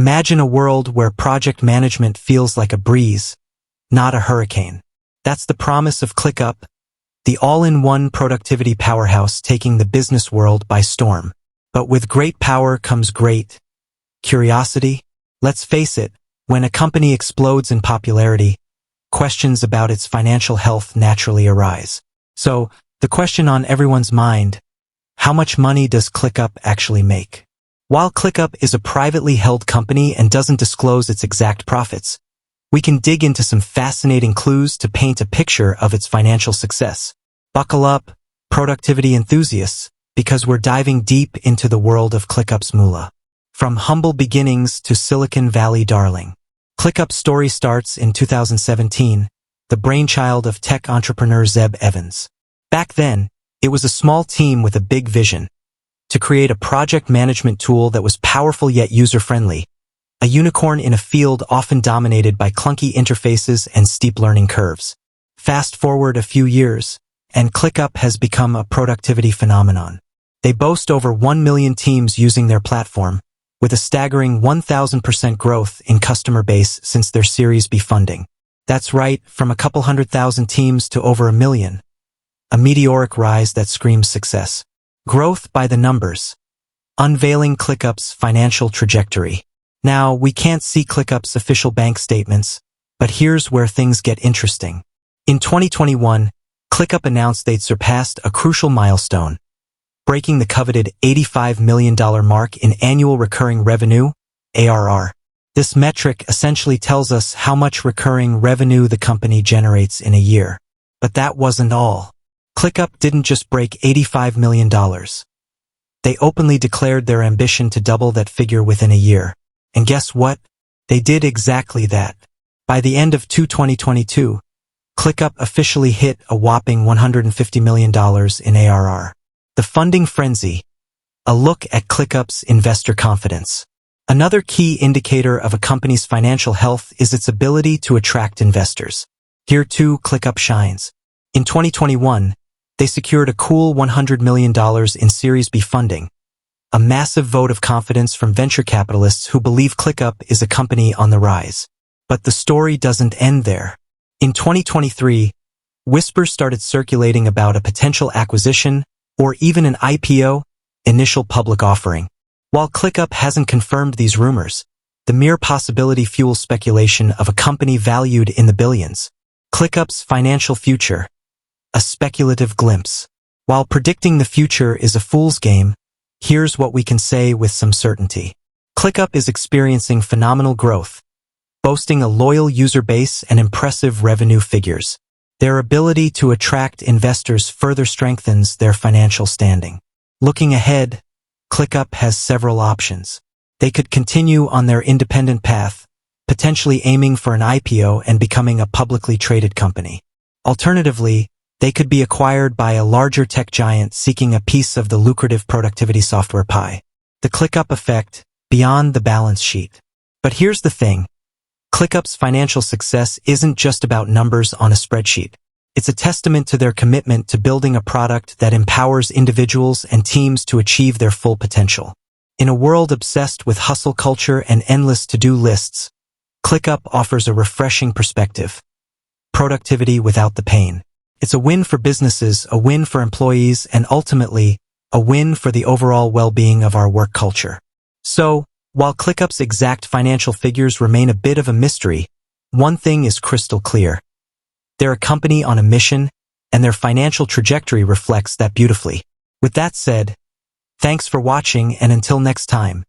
Imagine a world where project management feels like a breeze, not a hurricane. That's the promise of ClickUp, the all-in-one productivity powerhouse taking the business world by storm. But with great power comes great curiosity. Let's face it, when a company explodes in popularity, questions about its financial health naturally arise. So, the question on everyone's mind, how much money does ClickUp actually make? While ClickUp is a privately held company and doesn't disclose its exact profits, we can dig into some fascinating clues to paint a picture of its financial success. Buckle up, productivity enthusiasts, because we're diving deep into the world of ClickUp's moolah. From humble beginnings to Silicon Valley darling, ClickUp's story starts in 2017, the brainchild of tech entrepreneur Zeb Evans. Back then, it was a small team with a big vision, to create a project management tool that was powerful yet user-friendly, a unicorn in a field often dominated by clunky interfaces and steep learning curves. Fast forward a few years, and ClickUp has become a productivity phenomenon. They boast over 1 million teams using their platform, with a staggering 1,000% growth in customer base since their Series B funding. That's right, from a couple 100,000 teams to over 1 million. A meteoric rise that screams success. Growth by the numbers. Unveiling ClickUp's financial trajectory. Now, we can't see ClickUp's official bank statements, but here's where things get interesting. In 2021, ClickUp announced they'd surpassed a crucial milestone, breaking the coveted $85 million mark in annual recurring revenue, ARR. This metric essentially tells us how much recurring revenue the company generates in a year. But that wasn't all. ClickUp didn't just break $85 million. They openly declared their ambition to double that figure within a year. And guess what? They did exactly that. By the end of 2022, ClickUp officially hit a whopping $150 million in ARR. The funding frenzy. A look at ClickUp's investor confidence. Another key indicator of a company's financial health is its ability to attract investors. Here too, ClickUp shines. In 2021, they secured a cool $100 million in Series B funding, a massive vote of confidence from venture capitalists who believe ClickUp is a company on the rise. But the story doesn't end there. In 2023, whispers started circulating about a potential acquisition or even an IPO, initial public offering. While ClickUp hasn't confirmed these rumors, the mere possibility fuels speculation of a company valued in the billions. ClickUp's financial future. A speculative glimpse. While predicting the future is a fool's game, here's what we can say with some certainty. ClickUp is experiencing phenomenal growth, boasting a loyal user base and impressive revenue figures. Their ability to attract investors further strengthens their financial standing. Looking ahead, ClickUp has several options. They could continue on their independent path, potentially aiming for an IPO and becoming a publicly traded company. Alternatively, they could be acquired by a larger tech giant seeking a piece of the lucrative productivity software pie. The ClickUp effect, beyond the balance sheet. But here's the thing. ClickUp's financial success isn't just about numbers on a spreadsheet. It's a testament to their commitment to building a product that empowers individuals and teams to achieve their full potential. In a world obsessed with hustle culture and endless to-do lists, ClickUp offers a refreshing perspective. Productivity without the pain. It's a win for businesses, a win for employees, and ultimately, a win for the overall well-being of our work culture. So, while ClickUp's exact financial figures remain a bit of a mystery, one thing is crystal clear. They're a company on a mission, and their financial trajectory reflects that beautifully. With that said, thanks for watching, and until next time.